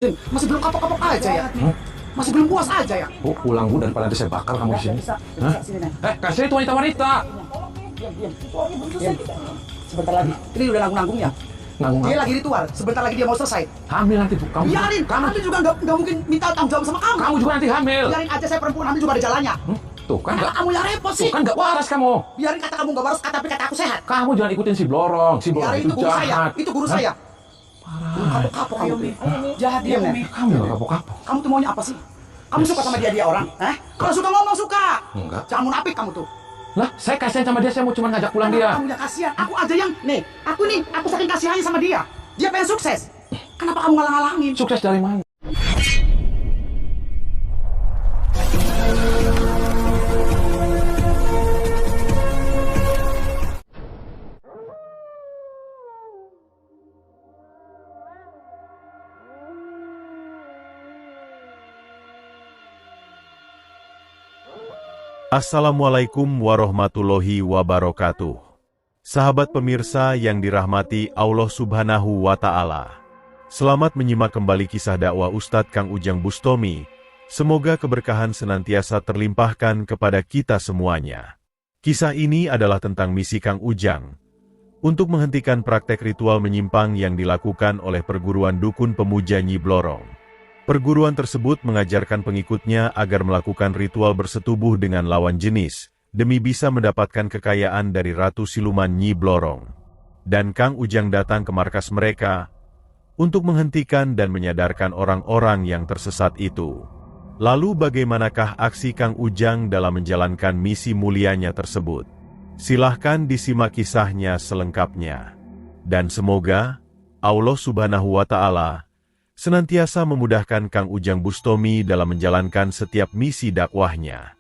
Masih belum kapok-kapok aja ya? Masih belum puas aja ya? Oh, pulang Bu daripada nanti saya bakar kamu di sini. Hah? Sini, Nen. Kasih itu wanita-wanita. Diam. Sebentar lagi. Ini udah nanggung-nanggung ya? Nanggung Dia apa? lagi ritual. Sebentar lagi dia mau selesai. Hamil nanti Bu. Biarin, kamu, Hamil juga nggak mungkin minta tanggung jawab sama kamu. kamu juga nanti hamil. Biarin aja, saya perempuan hamil juga ada jalannya. Tuh kan Kenapa nggak, kamu yang repot tuh sih? kan nggak waras kamu. Biarin kata kamu nggak waras, tapi kata aku sehat. Kamu jangan ikutin si Blorong. Si Blorong Biarin itu itu guru saya. jahat. Itu guru Hah? saya. Belum kapok-kapok kamu. Jahat dia, Nen. Kamu nggak kapok-kapok. Kamu tuh maunya apa sih? Kamu suka sama dia orang? Kalau suka ngomong suka. Enggak. Jangan munafik kamu tuh. Lah, saya kasihan sama dia. Saya mau cuma ngajak pulang dia. Kenapa kamu yang kasihan? Aku aja yang aku saking kasihannya sama dia. Dia pengen sukses. Kenapa kamu ngalang-ngalangin? Sukses dari mana? Assalamualaikum warahmatullahi wabarakatuh. Sahabat pemirsa yang dirahmati Allah Subhanahu wa Ta'ala. Selamat menyimak kembali kisah dakwah Ustadz Kang Ujang Bustomi. Semoga keberkahan senantiasa terlimpahkan kepada kita semuanya. Kisah ini adalah tentang misi Kang Ujang untuk menghentikan praktek ritual menyimpang yang dilakukan oleh perguruan dukun pemuja Nyi Blorong. Perguruan tersebut mengajarkan pengikutnya agar melakukan ritual bersetubuh dengan lawan jenis, demi bisa mendapatkan kekayaan dari Ratu Siluman Nyi Blorong. Dan Kang Ujang datang ke markas mereka untuk menghentikan dan menyadarkan orang-orang yang tersesat itu. Lalu bagaimanakah aksi Kang Ujang dalam menjalankan misi mulianya tersebut? Silahkan disimak kisahnya selengkapnya. Dan semoga Allah Subhanahu wa Ta'ala senantiasa memudahkan Kang Ujang Bustomi dalam menjalankan setiap misi dakwahnya.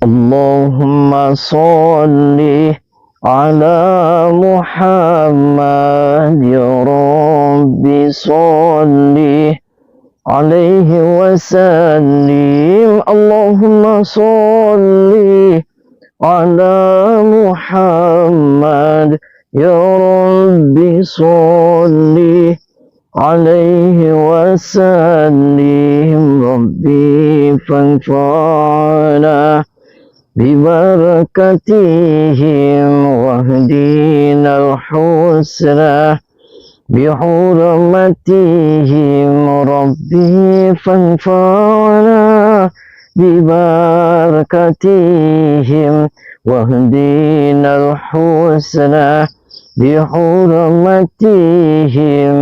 Allahumma sholli ala Muhammad ya Rabbi sholli alaihi wasallim. Allahumma sholli ala Muhammad ya Rabbi sholli alaihi wasallim. Rabbi fanfa'na bibarakatihim wahdina al-husna bihurmatihim. Rabbi fanfa'na bibarakatihim wahdina al-husna bihurmatihim.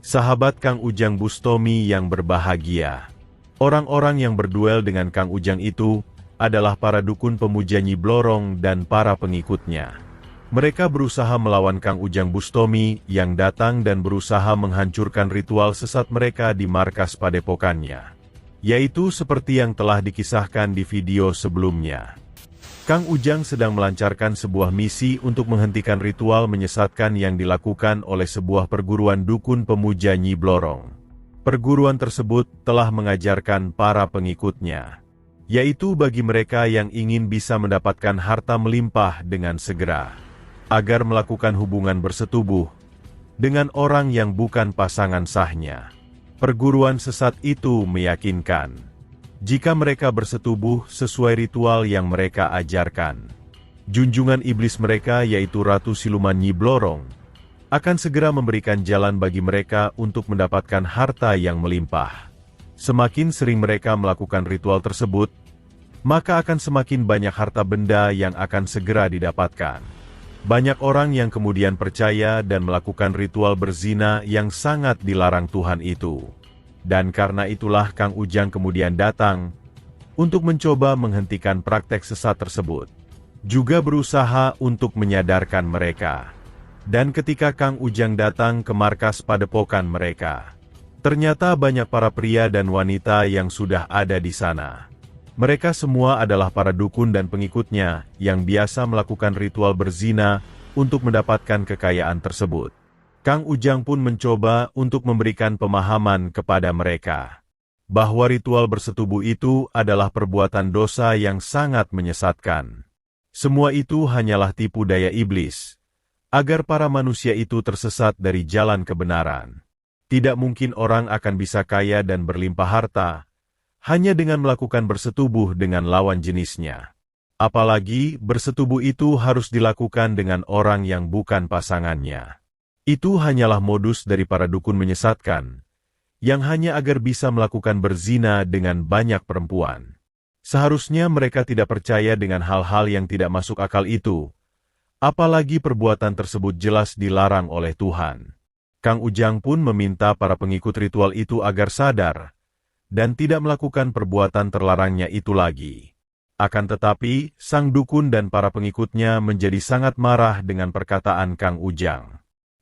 Sahabat Kang Ujang Bustomi yang berbahagia. Orang-orang yang berduel dengan Kang Ujang itu adalah para dukun pemuja Nyi Blorong dan para pengikutnya. Mereka berusaha melawan Kang Ujang Bustomi yang datang dan berusaha menghancurkan ritual sesat mereka di markas padepokannya. Yaitu seperti yang telah dikisahkan di video sebelumnya. Kang Ujang sedang melancarkan sebuah misi untuk menghentikan ritual menyesatkan yang dilakukan oleh sebuah perguruan dukun pemuja Nyi Blorong. Perguruan tersebut telah mengajarkan para pengikutnya, yaitu bagi mereka yang ingin bisa mendapatkan harta melimpah dengan segera, agar melakukan hubungan bersetubuh dengan orang yang bukan pasangan sahnya. Perguruan sesat itu meyakinkan, jika mereka bersetubuh sesuai ritual yang mereka ajarkan, junjungan iblis mereka yaitu Ratu Siluman Nyi Blorong, akan segera memberikan jalan bagi mereka untuk mendapatkan harta yang melimpah. Semakin sering mereka melakukan ritual tersebut, maka akan semakin banyak harta benda yang akan segera didapatkan. Banyak orang yang kemudian percaya dan melakukan ritual berzina yang sangat dilarang Tuhan itu. Dan karena itulah Kang Ujang kemudian datang untuk mencoba menghentikan praktek sesat tersebut. Juga berusaha untuk menyadarkan mereka. Dan ketika Kang Ujang datang ke markas padepokan mereka, ternyata banyak para pria dan wanita yang sudah ada di sana. Mereka semua adalah para dukun dan pengikutnya yang biasa melakukan ritual berzina untuk mendapatkan kekayaan tersebut. Kang Ujang pun mencoba untuk memberikan pemahaman kepada mereka bahwa ritual bersetubuh itu adalah perbuatan dosa yang sangat menyesatkan. Semua itu hanyalah tipu daya iblis, agar para manusia itu tersesat dari jalan kebenaran. Tidak mungkin orang akan bisa kaya dan berlimpah harta hanya dengan melakukan bersetubuh dengan lawan jenisnya. Apalagi bersetubuh itu harus dilakukan dengan orang yang bukan pasangannya. Itu hanyalah modus dari para dukun menyesatkan, yang hanya agar bisa melakukan berzina dengan banyak perempuan. Seharusnya mereka tidak percaya dengan hal-hal yang tidak masuk akal itu, apalagi perbuatan tersebut jelas dilarang oleh Tuhan. Kang Ujang pun meminta para pengikut ritual itu agar sadar, dan tidak melakukan perbuatan terlarangnya itu lagi. Akan tetapi, sang dukun dan para pengikutnya menjadi sangat marah dengan perkataan Kang Ujang.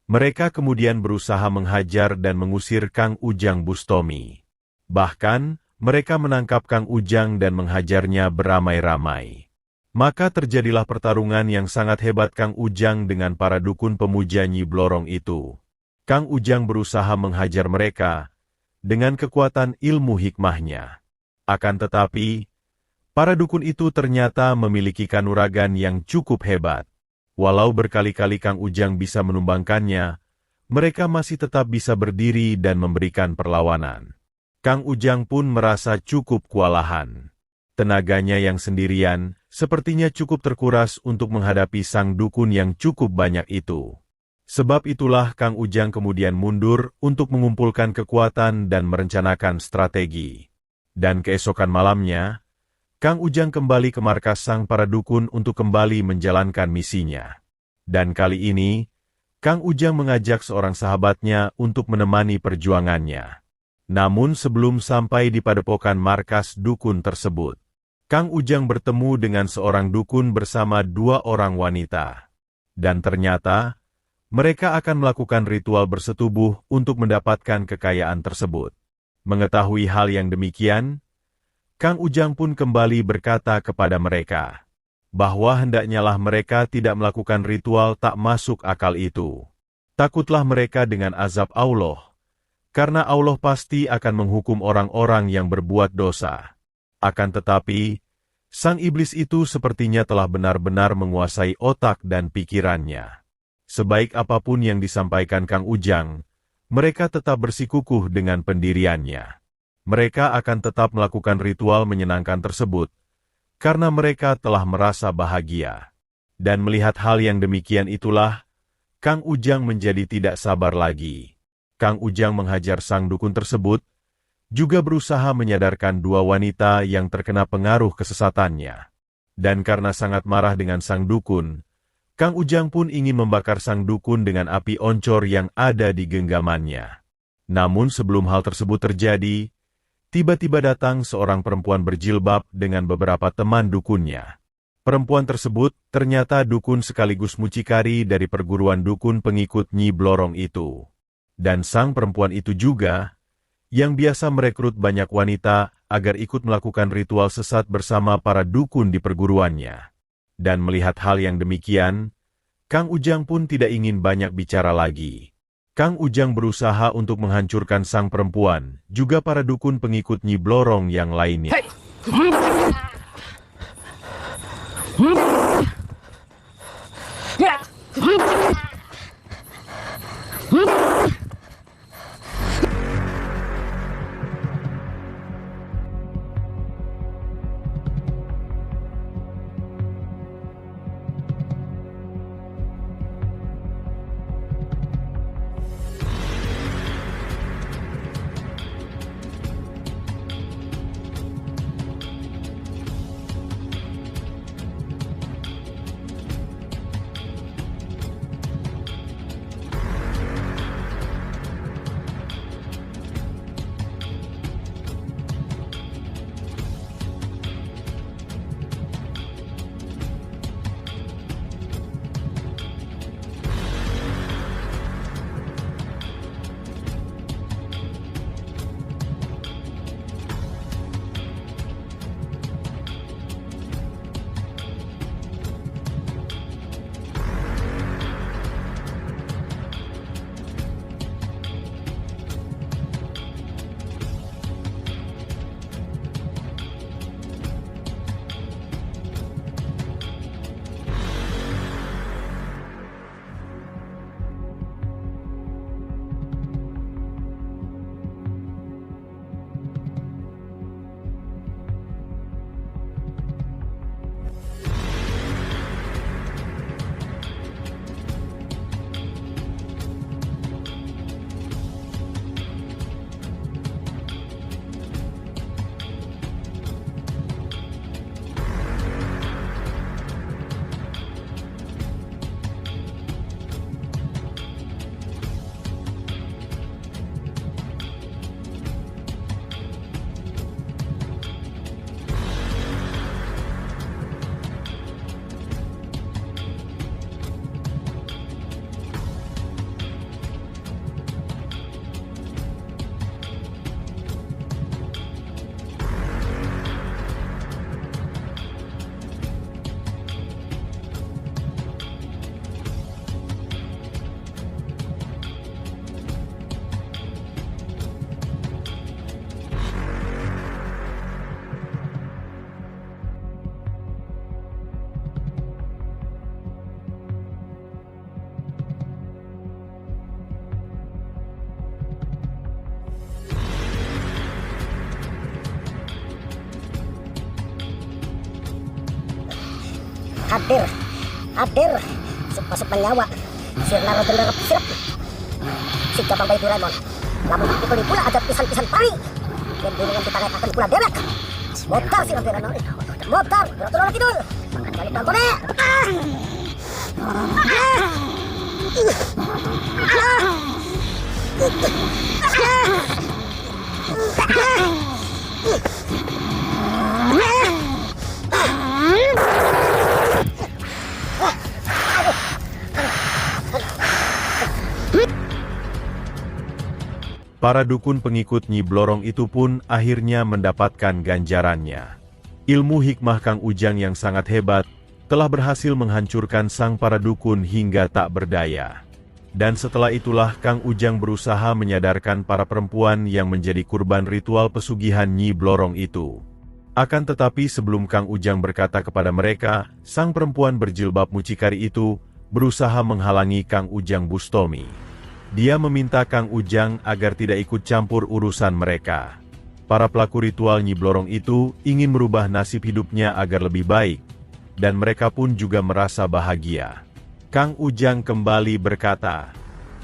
Mereka kemudian berusaha menghajar dan mengusir Kang Ujang Bustomi. Bahkan, mereka menangkap Kang Ujang dan menghajarnya beramai-ramai. Maka terjadilah pertarungan yang sangat hebat Kang Ujang dengan para dukun pemuja Nyi Blorong itu. Kang Ujang berusaha menghajar mereka dengan kekuatan ilmu hikmahnya. Akan tetapi, para dukun itu ternyata memiliki kanuragan yang cukup hebat. Walau berkali-kali Kang Ujang bisa menumbangkannya, mereka masih tetap bisa berdiri dan memberikan perlawanan. Kang Ujang pun merasa cukup kewalahan. Tenaganya yang sendirian, sepertinya cukup terkuras untuk menghadapi sang dukun yang cukup banyak itu. Sebab itulah Kang Ujang kemudian mundur untuk mengumpulkan kekuatan dan merencanakan strategi. Dan keesokan malamnya, Kang Ujang kembali ke markas sang para dukun untuk kembali menjalankan misinya. Dan kali ini, Kang Ujang mengajak seorang sahabatnya untuk menemani perjuangannya. Namun sebelum sampai di padepokan markas dukun tersebut, Kang Ujang bertemu dengan seorang dukun bersama dua orang wanita. Dan ternyata, mereka akan melakukan ritual bersetubuh untuk mendapatkan kekayaan tersebut. Mengetahui hal yang demikian, Kang Ujang pun kembali berkata kepada mereka, bahwa hendaknyalah mereka tidak melakukan ritual tak masuk akal itu. Takutlah mereka dengan azab Allah, karena Allah pasti akan menghukum orang-orang yang berbuat dosa. Akan tetapi, sang iblis itu sepertinya telah benar-benar menguasai otak dan pikirannya. Sebaik apapun yang disampaikan Kang Ujang, mereka tetap bersikukuh dengan pendiriannya. Mereka akan tetap melakukan ritual menyenangkan tersebut, karena mereka telah merasa bahagia. Dan melihat hal yang demikian itulah, Kang Ujang menjadi tidak sabar lagi. Kang Ujang menghajar sang dukun tersebut, juga berusaha menyadarkan dua wanita yang terkena pengaruh kesesatannya. Dan karena sangat marah dengan sang dukun, Kang Ujang pun ingin membakar sang dukun dengan api oncor yang ada di genggamannya. Namun sebelum hal tersebut terjadi, tiba-tiba datang seorang perempuan berjilbab dengan beberapa teman dukunnya. Perempuan tersebut ternyata dukun sekaligus mucikari dari perguruan dukun pengikut Nyi Blorong itu. Dan sang perempuan itu juga yang biasa merekrut banyak wanita agar ikut melakukan ritual sesat bersama para dukun di perguruannya. Dan melihat hal yang demikian, Kang Ujang pun tidak ingin banyak bicara lagi. Kang Ujang berusaha untuk menghancurkan sang perempuan, juga para dukun pengikut Nyi Blorong yang lainnya. hadir masuk nyawa sirna roden darap sirap si cabang bayi Doraemon lamun dipikuli pula ada pisan-pisan pari dan dengan kita naik akan pula dewek motor si roden darap motor berotol kidul balik bangkone Para dukun pengikut Nyi Blorong itu pun akhirnya mendapatkan ganjarannya. Ilmu hikmah Kang Ujang yang sangat hebat telah berhasil menghancurkan sang para dukun hingga tak berdaya. Dan setelah itulah Kang Ujang berusaha menyadarkan para perempuan yang menjadi kurban ritual pesugihan Nyi Blorong itu. Akan tetapi sebelum Kang Ujang berkata kepada mereka, sang perempuan berjilbab mucikari itu berusaha menghalangi Kang Ujang Bustomi. Dia meminta Kang Ujang agar tidak ikut campur urusan mereka. Para pelaku ritual Nyi Blorong itu ingin merubah nasib hidupnya agar lebih baik, dan mereka pun juga merasa bahagia. Kang Ujang kembali berkata,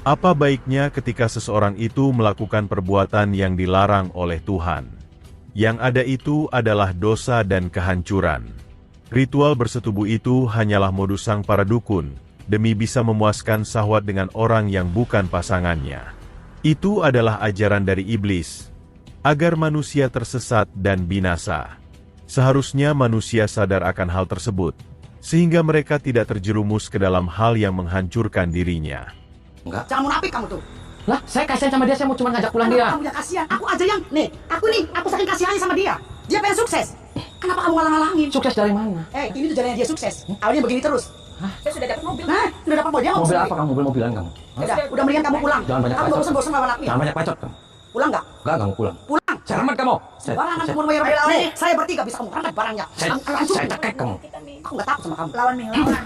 apa baiknya ketika seseorang itu melakukan perbuatan yang dilarang oleh Tuhan? Yang ada itu adalah dosa dan kehancuran. Ritual bersetubuh itu hanyalah modus sang para dukun, demi bisa memuaskan syahwat dengan orang yang bukan pasangannya. Itu adalah ajaran dari iblis, agar manusia tersesat dan binasa. Seharusnya manusia sadar akan hal tersebut, sehingga mereka tidak terjerumus ke dalam hal yang menghancurkan dirinya. Enggak. Jangan munafik kamu tuh. Lah, saya kasihan sama dia, saya mau cuma ngajak pulang Kenapa dia. kamu yang kasihan? Aku aja yang, aku saking kasihannya sama dia. Dia pengen sukses. Kenapa kamu ngalang-ngalangin? Sukses dari mana? Ini tuh jalannya dia sukses. Awalnya begini terus. Saya sudah dapat mobil. Nah, udah dapat mobil. Mobil apa kamu? Mobil-mobilan kamu? Udah mendingan kamu pulang. Jangan banyak Kamu bacot. gak bosan-bosan lawan aku ya? Jangan banyak bacot kamu. Pulang nggak? Enggak, kamu pulang. Pulang. Selamat kamu. Barangan kamu bayar mobil lawan. Saya bertiga bisa kamu angkat barangnya. Saya cekek kamu. Aku nggak takut sama kamu. Lawan nih, lawan.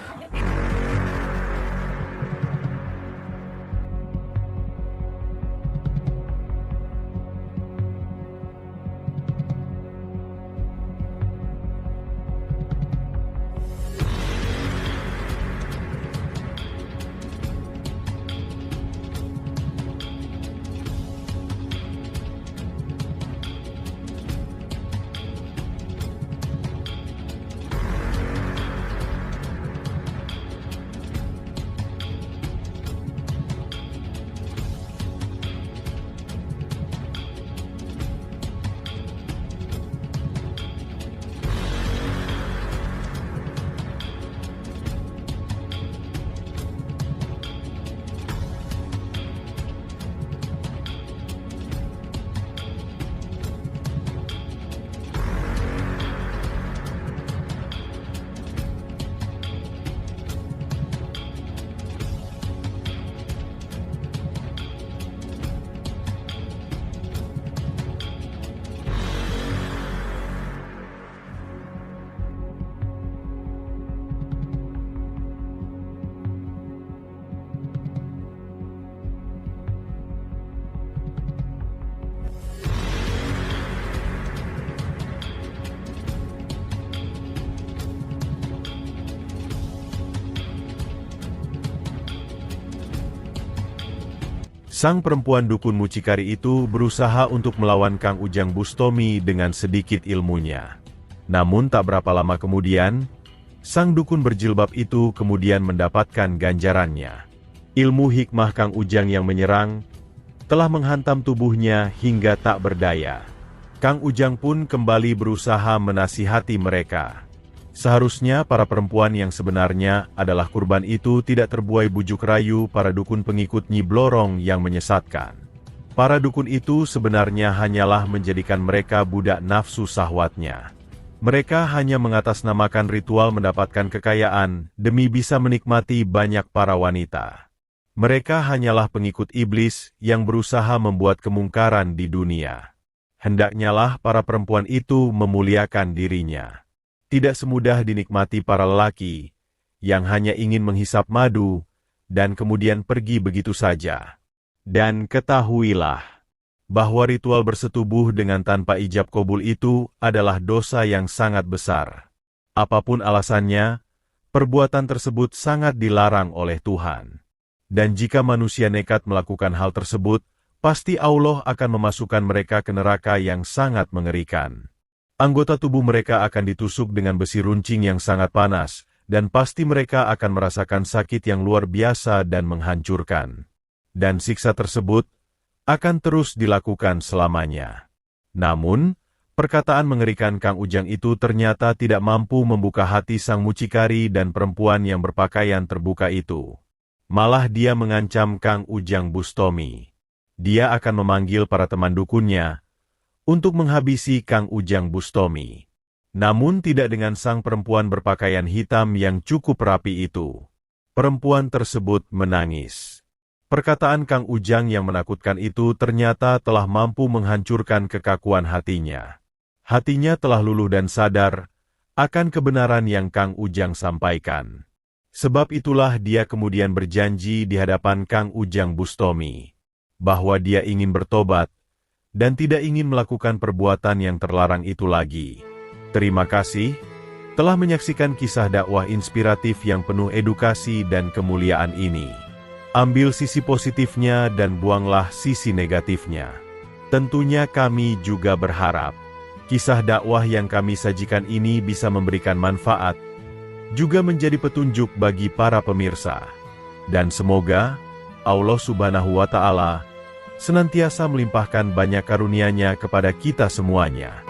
Sang perempuan dukun mucikari itu berusaha untuk melawan Kang Ujang Bustomi dengan sedikit ilmunya. Namun tak berapa lama kemudian, sang dukun berjilbab itu kemudian mendapatkan ganjarannya. Ilmu hikmah Kang Ujang yang menyerang telah menghantam tubuhnya hingga tak berdaya. Kang Ujang pun kembali berusaha menasihati mereka. Seharusnya para perempuan yang sebenarnya adalah kurban itu tidak terbuai bujuk rayu para dukun pengikut Nyi Blorong yang menyesatkan. Para dukun itu sebenarnya hanyalah menjadikan mereka budak nafsu sahwatnya. Mereka hanya mengatasnamakan ritual mendapatkan kekayaan demi bisa menikmati banyak para wanita. Mereka hanyalah pengikut iblis yang berusaha membuat kemungkaran di dunia. Hendaknyalah para perempuan itu memuliakan dirinya. Tidak semudah dinikmati para lelaki, yang hanya ingin menghisap madu, dan kemudian pergi begitu saja. Dan ketahuilah, bahwa ritual bersetubuh dengan tanpa ijab kabul itu adalah dosa yang sangat besar. Apapun alasannya, perbuatan tersebut sangat dilarang oleh Tuhan. Dan jika manusia nekat melakukan hal tersebut, pasti Allah akan memasukkan mereka ke neraka yang sangat mengerikan. Anggota tubuh mereka akan ditusuk dengan besi runcing yang sangat panas, dan pasti mereka akan merasakan sakit yang luar biasa dan menghancurkan. Dan siksa tersebut akan terus dilakukan selamanya. Namun, perkataan mengerikan Kang Ujang itu ternyata tidak mampu membuka hati sang mucikari dan perempuan yang berpakaian terbuka itu. Malah dia mengancam Kang Ujang Bustomi. Dia akan memanggil para teman dukunnya untuk menghabisi Kang Ujang Bustomi. Namun tidak dengan sang perempuan berpakaian hitam yang cukup rapi itu. Perempuan tersebut menangis. Perkataan Kang Ujang yang menakutkan itu ternyata telah mampu menghancurkan kekakuan hatinya. Hatinya telah luluh dan sadar akan kebenaran yang Kang Ujang sampaikan. Sebab itulah dia kemudian berjanji di hadapan Kang Ujang Bustomi, bahwa dia ingin bertobat, dan tidak ingin melakukan perbuatan yang terlarang itu lagi. Terima kasih telah menyaksikan kisah dakwah inspiratif yang penuh edukasi dan kemuliaan ini. Ambil sisi positifnya dan buanglah sisi negatifnya. Tentunya kami juga berharap kisah dakwah yang kami sajikan ini bisa memberikan manfaat, juga menjadi petunjuk bagi para pemirsa. Dan semoga Allah Subhanahu wa Ta'ala senantiasa melimpahkan banyak karunia-Nya kepada kita semuanya.